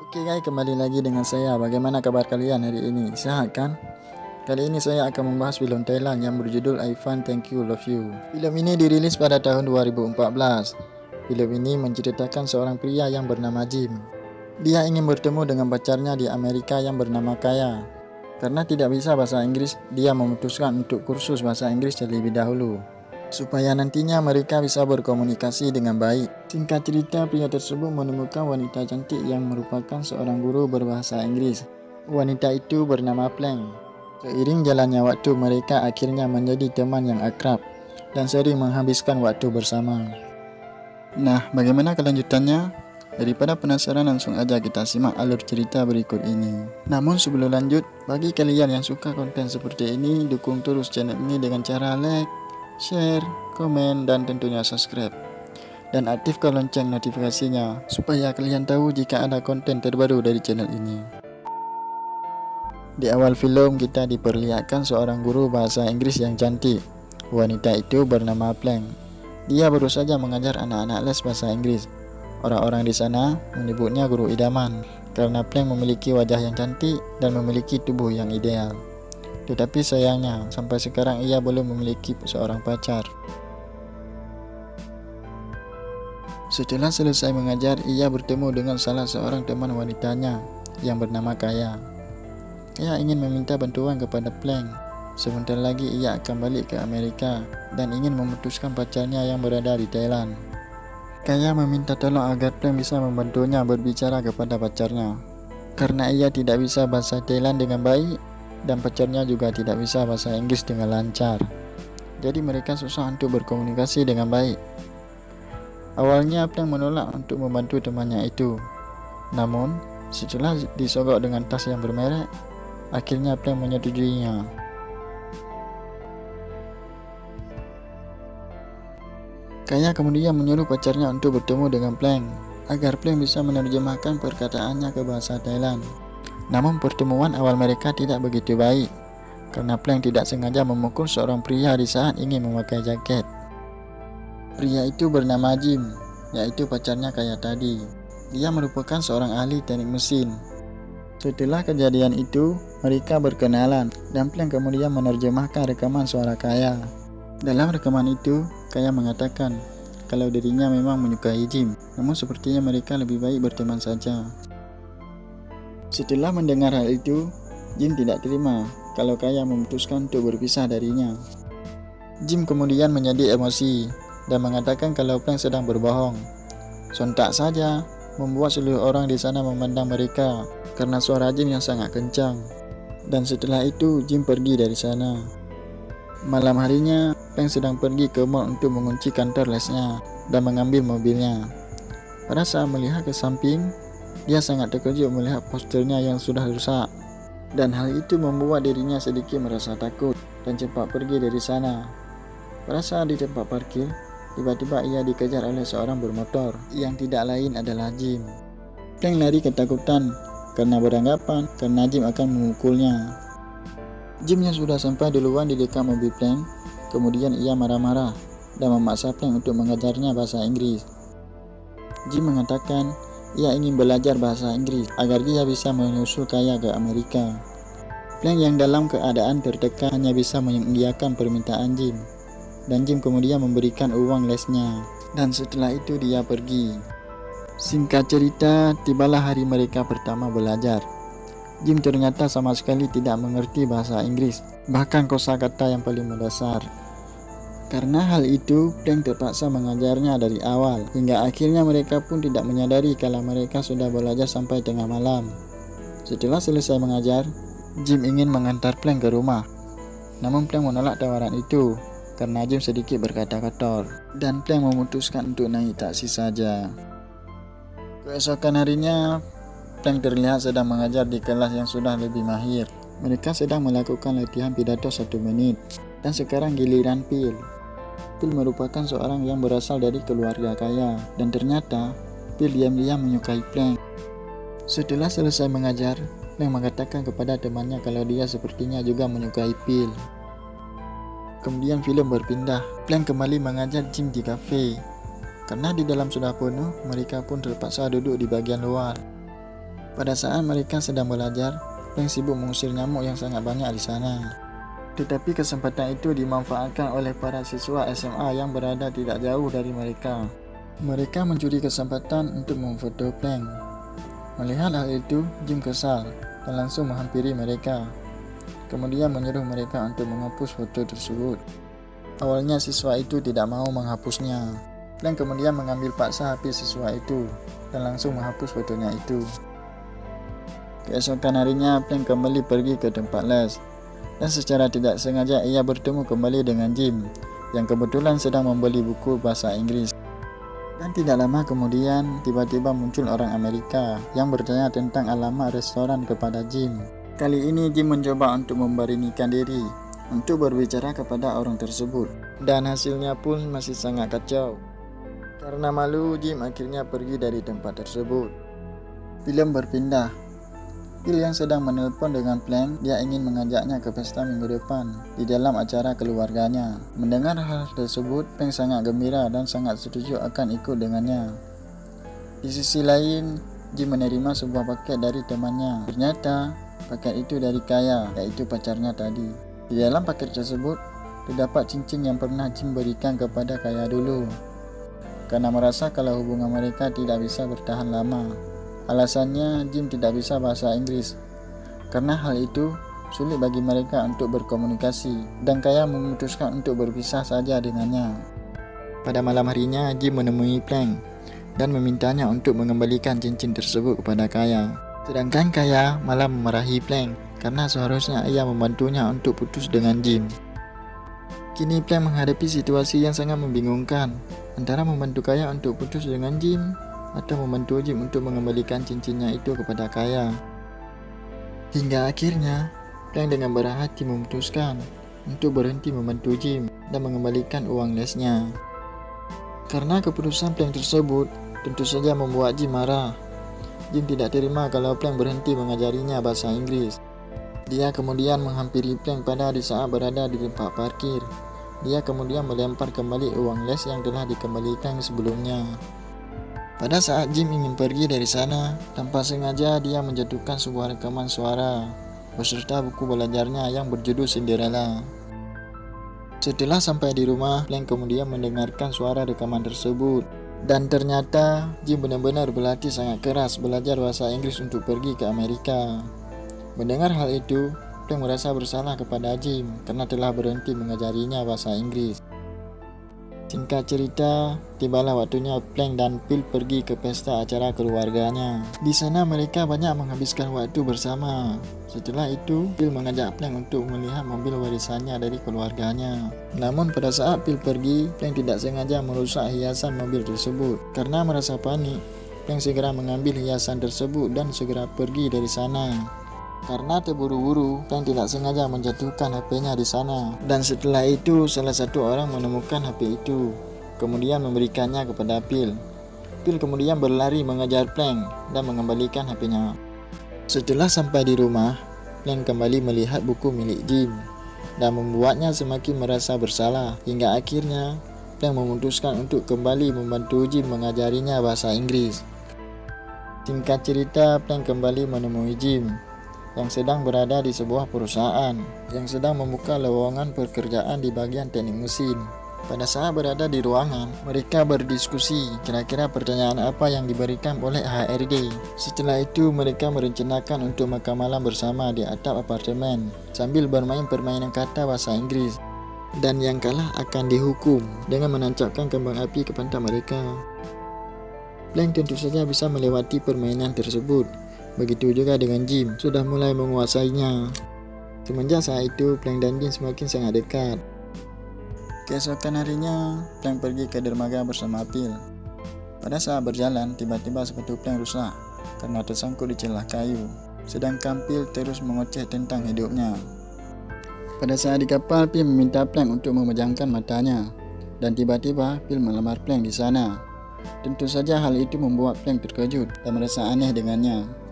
Oke guys, kembali lagi dengan saya. Bagaimana kabar kalian hari ini? Sehat kan? Kali ini saya akan membahas film Thailand yang berjudul I Fan Thank You Love You. Film ini dirilis pada tahun 2014. Film ini menceritakan seorang pria yang bernama Jim. Dia ingin bertemu dengan pacarnya di Amerika yang bernama Kaya. Karena tidak bisa bahasa Inggris, dia memutuskan untuk kursus bahasa Inggris terlebih dahulu, supaya nantinya mereka bisa berkomunikasi dengan baik. Singkat cerita, pria tersebut menemukan wanita cantik yang merupakan seorang guru berbahasa Inggris. Wanita itu bernama Plank. Seiring jalannya waktu, mereka akhirnya menjadi teman yang akrab dan sering menghabiskan waktu bersama. Nah, bagaimana kelanjutannya? Daripada penasaran, langsung aja kita simak alur cerita berikut ini. Namun sebelum lanjut, bagi kalian yang suka konten seperti ini, dukung terus channel ini dengan cara like, share, komen, dan tentunya subscribe. Dan aktifkan lonceng notifikasinya supaya kalian tahu jika ada konten terbaru dari channel ini. Di awal film kita diperlihatkan seorang guru bahasa Inggris yang cantik. Wanita itu bernama Plank. Dia baru saja mengajar anak-anak les bahasa Inggris. Orang-orang di sana menyebutnya guru idaman karena Plank memiliki wajah yang cantik dan memiliki tubuh yang ideal. Tetapi sayangnya, sampai sekarang ia belum memiliki seorang pacar. Setelah selesai mengajar, ia bertemu dengan salah seorang teman wanitanya yang bernama Kaya. Kaya ingin meminta bantuan kepada Plank. Sebentar lagi ia akan balik ke Amerika dan ingin memutuskan pacarnya yang berada di Thailand. Kaya meminta tolong agar Plank bisa membantunya berbicara kepada pacarnya, karena ia tidak bisa bahasa Thailand dengan baik dan pacarnya juga tidak bisa bahasa Inggris dengan lancar. Jadi mereka susah untuk berkomunikasi dengan baik. Awalnya Plank menolak untuk membantu temannya itu. Namun setelah disogok dengan tas yang bermerek, akhirnya Plank menyetujuinya. Kaya kemudian menyuruh pacarnya untuk bertemu dengan Plank agar Plank bisa menerjemahkan perkataannya ke bahasa Thailand. Namun pertemuan awal mereka tidak begitu baik karena Plank tidak sengaja memukul seorang pria di saat ingin memakai jaket. Pria itu bernama Jim, yaitu pacarnya Kaya tadi. Dia merupakan seorang ahli teknik mesin. Setelah kejadian itu, mereka berkenalan dan Plank kemudian menerjemahkan rekaman suara Kaya. Dalam rekaman itu, Kaya mengatakan kalau dirinya memang menyukai Jim, namun sepertinya mereka lebih baik berteman saja. Setelah mendengar hal itu, Jim tidak terima kalau Kaya memutuskan untuk berpisah darinya. Jim kemudian menjadi emosi dan mengatakan kalau Plank sedang berbohong. Sontak saja membuat seluruh orang di sana memandang mereka karena suara Jim yang sangat kencang. Dan setelah itu Jim pergi dari sana. Malam harinya, Plank sedang pergi ke mall untuk mengunci kantor lesnya dan mengambil mobilnya. Pada saat melihat ke samping, dia sangat terkejut melihat posternya yang sudah rusak. Dan hal itu membuat dirinya sedikit merasa takut dan cepat pergi dari sana. Pada saat di tempat parkir, tiba-tiba ia dikejar oleh seorang bermotor yang tidak lain adalah Jim. Plank lari ketakutan karena beranggapan karena Jim akan memukulnya. Jim yang sudah sampai duluan di dekat mobil Plank, kemudian ia marah-marah dan memaksa Plank untuk mengajarnya bahasa Inggris. Jim mengatakan ia ingin belajar bahasa Inggris agar dia bisa menyusul Kaya ke Amerika. Plank yang dalam keadaan tertekan hanya bisa mengiyakan permintaan Jim, dan Jim kemudian memberikan uang lesnya, dan setelah itu dia pergi. Singkat cerita, tibalah hari mereka pertama belajar. Jim ternyata sama sekali tidak mengerti bahasa Inggris, bahkan kosakata yang paling mendasar. Karena hal itu, Plank terpaksa mengajarnya dari awal, hingga akhirnya mereka pun tidak menyadari kalau mereka sudah belajar sampai tengah malam. Setelah selesai mengajar, Jim ingin mengantar Plank ke rumah. Namun Plank menolak tawaran itu karena Jim sedikit berkata kotor, dan Plank memutuskan untuk naik taksi saja. Keesokan harinya, Plank terlihat sedang mengajar di kelas yang sudah lebih mahir. Mereka sedang melakukan latihan pidato 1 menit. Dan sekarang giliran Phil. Phil merupakan seorang yang berasal dari keluarga kaya. Dan ternyata Phil diam-diam menyukai Plank. Setelah selesai mengajar, Plank mengatakan kepada temannya kalau dia sepertinya juga menyukai Phil. Kemudian film berpindah. Plank kembali mengajar Jim di kafe. Karena di dalam sudah penuh, mereka pun terpaksa duduk di bagian luar. Pada saat mereka sedang belajar, Plank sibuk mengusir nyamuk yang sangat banyak di sana. Tetapi kesempatan itu dimanfaatkan oleh para siswa SMA yang berada tidak jauh dari mereka. Mereka mencuri kesempatan untuk memfoto Plank. Melihat hal itu, Jim kesal dan langsung menghampiri mereka. Kemudian menyuruh mereka untuk menghapus foto tersebut. Awalnya siswa itu tidak mau menghapusnya. Plank kemudian mengambil paksa HP siswa itu dan langsung menghapus fotonya itu. Keesokan harinya, Plank kembali pergi ke tempat les. Dan secara tidak sengaja ia bertemu kembali dengan Jim yang kebetulan sedang membeli buku bahasa Inggris. Dan tidak lama kemudian tiba-tiba muncul orang Amerika yang bertanya tentang alamat restoran kepada Jim. Kali ini Jim mencoba untuk memberanikan diri untuk berbicara kepada orang tersebut. Dan hasilnya pun masih sangat kacau. Karena malu, Jim akhirnya pergi dari tempat tersebut. Film berpindah. Phil yang sedang menelpon dengan Plank, dia ingin mengajaknya ke pesta minggu depan di dalam acara keluarganya. Mendengar hal tersebut, Plank sangat gembira dan sangat setuju akan ikut dengannya. Di sisi lain, Jim menerima sebuah paket dari temannya. Ternyata, paket itu dari Kaya, yaitu pacarnya tadi. Di dalam paket tersebut, terdapat cincin yang pernah Jim berikan kepada Kaya dulu. Karena merasa kalau hubungan mereka tidak bisa bertahan lama. Alasannya, Jim tidak bisa bahasa Inggris. Karena hal itu, sulit bagi mereka untuk berkomunikasi dan Kaya memutuskan untuk berpisah saja dengannya. Pada malam harinya, Jim menemui Plank dan memintanya untuk mengembalikan cincin tersebut kepada Kaya. Sedangkan Kaya malah memarahi Plank karena seharusnya ia membantunya untuk putus dengan Jim. Kini Plank menghadapi situasi yang sangat membingungkan antara membantu Kaya untuk putus dengan Jim atau membantu Jim untuk mengembalikan cincinnya itu kepada Kaya. Hingga akhirnya, Plank dengan berat hati memutuskan untuk berhenti membantu Jim dan mengembalikan uang lesnya. Karena keputusan Plank tersebut tentu saja membuat Jim marah. Jim tidak terima kalau Plank berhenti mengajarinya bahasa Inggris. Dia kemudian menghampiri Plank pada saat berada di tempat parkir. Dia kemudian melempar kembali uang les yang telah dikembalikan sebelumnya. Pada saat Jim ingin pergi dari sana, tanpa sengaja dia menjatuhkan sebuah rekaman suara beserta buku belajarnya yang berjudul Cinderella. Setelah sampai di rumah, Plank kemudian mendengarkan suara rekaman tersebut. Dan ternyata Jim benar-benar berlatih sangat keras belajar bahasa Inggris untuk pergi ke Amerika. Mendengar hal itu, Plank merasa bersalah kepada Jim karena telah berhenti mengajarinya bahasa Inggris. Singkat cerita, tibalah waktunya Plank dan Phil pergi ke pesta acara keluarganya. Di sana mereka banyak menghabiskan waktu bersama. Setelah itu, Phil mengajak Plank untuk melihat mobil warisannya dari keluarganya. Namun pada saat Phil pergi, Plank tidak sengaja merusak hiasan mobil tersebut. Karena merasa panik, Plank segera mengambil hiasan tersebut dan segera pergi dari sana. Karena terburu-buru, Plank tidak sengaja menjatuhkan HP-nya di sana. Dan setelah itu, salah satu orang menemukan HP itu, kemudian memberikannya kepada Phil. Phil kemudian berlari mengejar Plank dan mengembalikan HP-nya. Setelah sampai di rumah, Plank kembali melihat buku milik Jim dan membuatnya semakin merasa bersalah. Hingga akhirnya, Plank memutuskan untuk kembali membantu Jim mengajarinya bahasa Inggris. Singkat cerita, Plank kembali menemui Jim yang sedang berada di sebuah perusahaan yang sedang membuka lowongan pekerjaan di bagian teknik mesin. Pada saat berada di ruangan, mereka berdiskusi kira-kira pertanyaan apa yang diberikan oleh HRD. Setelah itu, mereka merencanakan untuk makan malam bersama di atap apartemen sambil bermain permainan kata bahasa Inggris. Dan yang kalah akan dihukum dengan menancapkan kembang api ke pantat mereka. Plank tentu saja bisa melewati permainan tersebut. Begitu juga dengan Jim, sudah mulai menguasainya. Semenjak saat itu, Plank dan Jim semakin sangat dekat. Keesokan harinya, Plank pergi ke dermaga bersama Phil. Pada saat berjalan, tiba-tiba sepatu Plank rusak karena tersangkut di celah kayu. Sedangkan Phil terus mengoceh tentang hidupnya. Pada saat di kapal, Phil meminta Plank untuk memejamkan matanya. Dan tiba-tiba, Phil melamar Plank di sana. Tentu saja hal itu membuat Plank terkejut dan merasa aneh dengannya.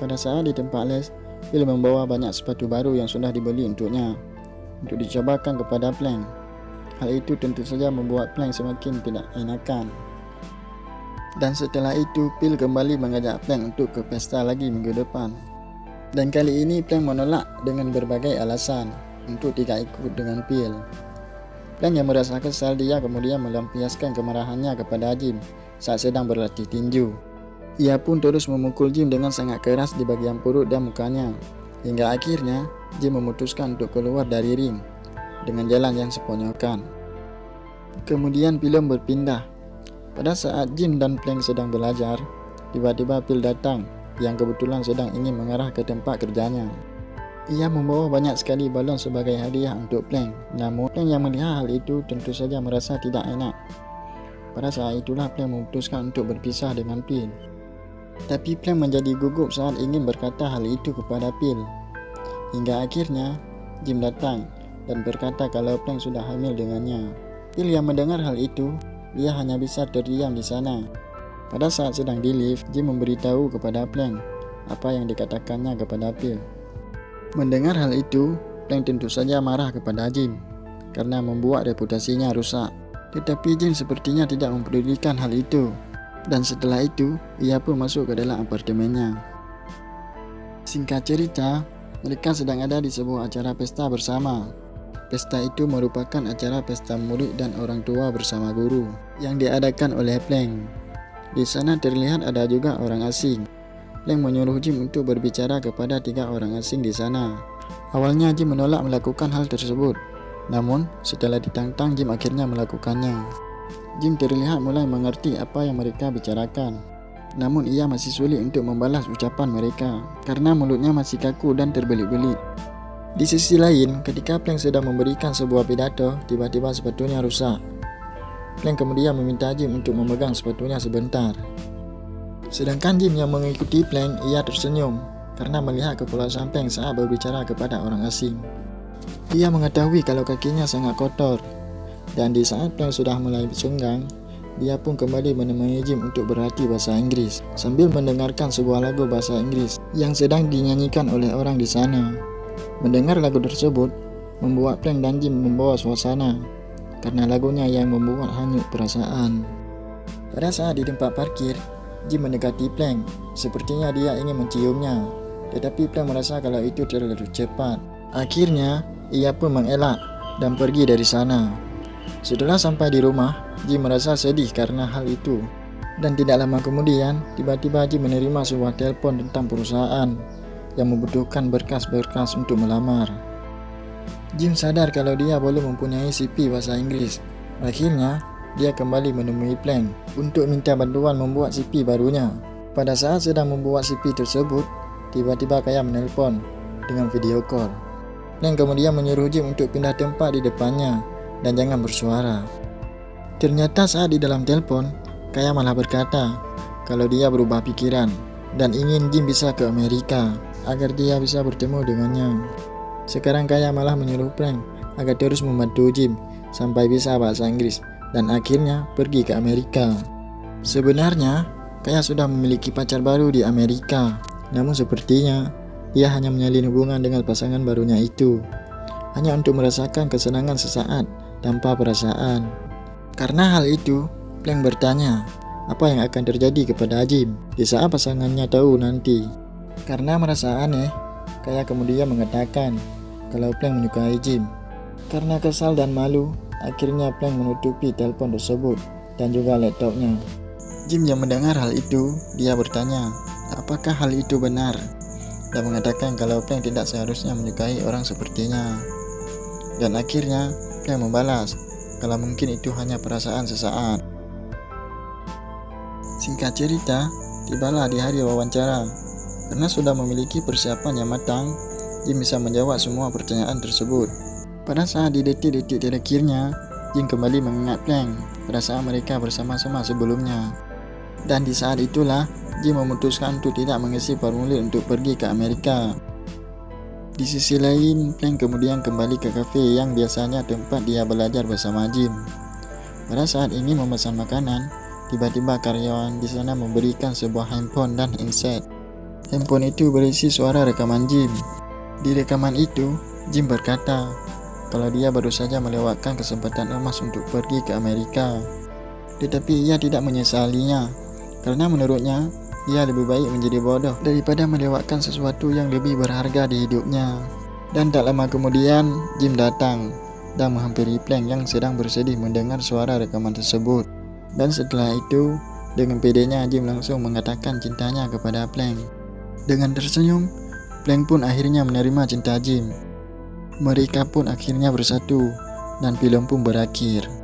Pada saat di tempat les, Phil membawa banyak sepatu baru yang sudah dibeli untuknya untuk dicobakan kepada Plank. Hal itu tentu saja membuat Plank semakin tidak enakan. Dan setelah itu, Phil kembali mengajak Plank untuk ke pesta lagi minggu depan. Dan kali ini Plank menolak dengan berbagai alasan untuk tidak ikut dengan Phil. Plank yang merasa kesal, dia kemudian melampiaskan kemarahannya kepada Jim saat sedang berlatih tinju. Ia pun terus memukul Jim dengan sangat keras di bagian perut dan mukanya, hingga akhirnya Jim memutuskan untuk keluar dari ring dengan jalan yang seponyokan. Kemudian film berpindah. Pada saat Jim dan Plank sedang belajar, tiba-tiba Phil datang yang kebetulan sedang ingin mengarah ke tempat kerjanya. Ia membawa banyak sekali balon sebagai hadiah untuk Plank. Namun Plank yang melihat hal itu tentu saja merasa tidak enak. Pada saat itulah Plank memutuskan untuk berpisah dengan Phil. Tapi Plank menjadi gugup saat ingin berkata hal itu kepada Phil. Hingga akhirnya Jim datang dan berkata kalau Plank sudah hamil dengannya. Phil yang mendengar hal itu, dia hanya bisa terdiam di sana. Pada saat sedang di lift, Jim memberitahu kepada Plank apa yang dikatakannya kepada Phil. Mendengar hal itu, Plank tentu saja marah kepada Jim karena membuat reputasinya rusak. Tetapi Jim sepertinya tidak mempedulikan hal itu. Dan setelah itu, ia pun masuk ke dalam apartemennya. Singkat cerita, mereka sedang ada di sebuah acara pesta bersama. Pesta itu merupakan acara pesta murid dan orang tua bersama guru yang diadakan oleh Plank. Di sana terlihat ada juga orang asing. Plank menyuruh Jim untuk berbicara kepada 3 orang asing di sana. Awalnya Jim menolak melakukan hal tersebut. Namun, setelah ditantang, Jim akhirnya melakukannya. Jim terlihat mulai mengerti apa yang mereka bicarakan. Namun ia masih sulit untuk membalas ucapan mereka karena mulutnya masih kaku dan terbelit-belit. Di sisi lain, ketika Plank sedang memberikan sebuah pidato, tiba-tiba sepatunya rusak. Plank kemudian meminta Jim untuk memegang sepatunya sebentar. Sedangkan Jim yang mengikuti Plank, ia tersenyum karena melihat kepuasan Plank saat berbicara kepada orang asing. Ia mengetahui kalau kakinya sangat kotor. Dan di saat Plank sudah mulai senggang, dia pun kembali menemani Jim untuk berlatih bahasa Inggris sambil mendengarkan sebuah lagu bahasa Inggris yang sedang dinyanyikan oleh orang di sana. Mendengar lagu tersebut membuat Plank dan Jim membawa suasana karena lagunya yang membuat hanyut perasaan. Pada saat di tempat parkir, Jim mendekati Plank. Sepertinya dia ingin menciumnya, tetapi Plank merasa kalau itu terlalu cepat. Akhirnya ia pun mengelak dan pergi dari sana. Setelah sampai di rumah, Jim merasa sedih karena hal itu. Dan tidak lama kemudian, tiba-tiba Jim menerima sebuah telepon tentang perusahaan yang membutuhkan berkas-berkas untuk melamar. Jim sadar kalau dia belum mempunyai CV bahasa Inggris. Akhirnya, dia kembali menemui Plank untuk minta bantuan membuat CV barunya. Pada saat sedang membuat CV tersebut, tiba-tiba Kaya menelpon dengan video call. Plank kemudian menyuruh Jim untuk pindah tempat di depannya dan jangan bersuara. Ternyata saat di dalam telepon, Kaya malah berkata kalau dia berubah pikiran dan ingin Jim bisa ke Amerika agar dia bisa bertemu dengannya. Sekarang Kaya malah menyuruh Plank agar terus membantu Jim sampai bisa bahasa Inggris dan akhirnya pergi ke Amerika. Sebenarnya Kaya sudah memiliki pacar baru di Amerika, namun sepertinya ia hanya menyalin hubungan dengan pasangan barunya itu hanya untuk merasakan kesenangan sesaat tanpa perasaan. Karena hal itu, Plank bertanya apa yang akan terjadi kepada Jim di saat pasangannya tahu nanti. Karena merasa aneh, Kaya kemudian mengatakan kalau Plank menyukai Jim. Karena kesal dan malu, akhirnya Plank menutupi telepon tersebut dan juga laptopnya. Jim yang mendengar hal itu, dia bertanya apakah hal itu benar dan mengatakan kalau Plank tidak seharusnya menyukai orang sepertinya. Dan akhirnya Plank membalas kalau mungkin itu hanya perasaan sesaat. Singkat cerita, tibalah di hari wawancara. Karena sudah memiliki persiapan yang matang, Jim bisa menjawab semua pertanyaan tersebut. Pada saat di detik-detik terakhirnya, Jim kembali mengingat Plank pada saat mereka bersama-sama sebelumnya. Dan di saat itulah, Jim memutuskan untuk tidak mengisi formulir untuk pergi ke Amerika. Di sisi lain, Plank kemudian kembali ke kafe yang biasanya tempat dia belajar bersama Jim. Pada saat ingin memesan makanan, tiba-tiba karyawan di sana memberikan sebuah handphone dan handset. Handphone itu berisi suara rekaman Jim. Di rekaman itu, Jim berkata kalau dia baru saja melewatkan kesempatan emas untuk pergi ke Amerika. Tetapi ia tidak menyesalinya karena menurutnya ia lebih baik menjadi bodoh daripada melewatkan sesuatu yang lebih berharga di hidupnya. Dan tak lama kemudian Jim datang dan menghampiri Plank yang sedang bersedih mendengar suara rekaman tersebut. Dan setelah itu, dengan pedenya Jim langsung mengatakan cintanya kepada Plank. Dengan tersenyum, Plank pun akhirnya menerima cinta Jim. Mereka pun akhirnya bersatu dan film pun berakhir.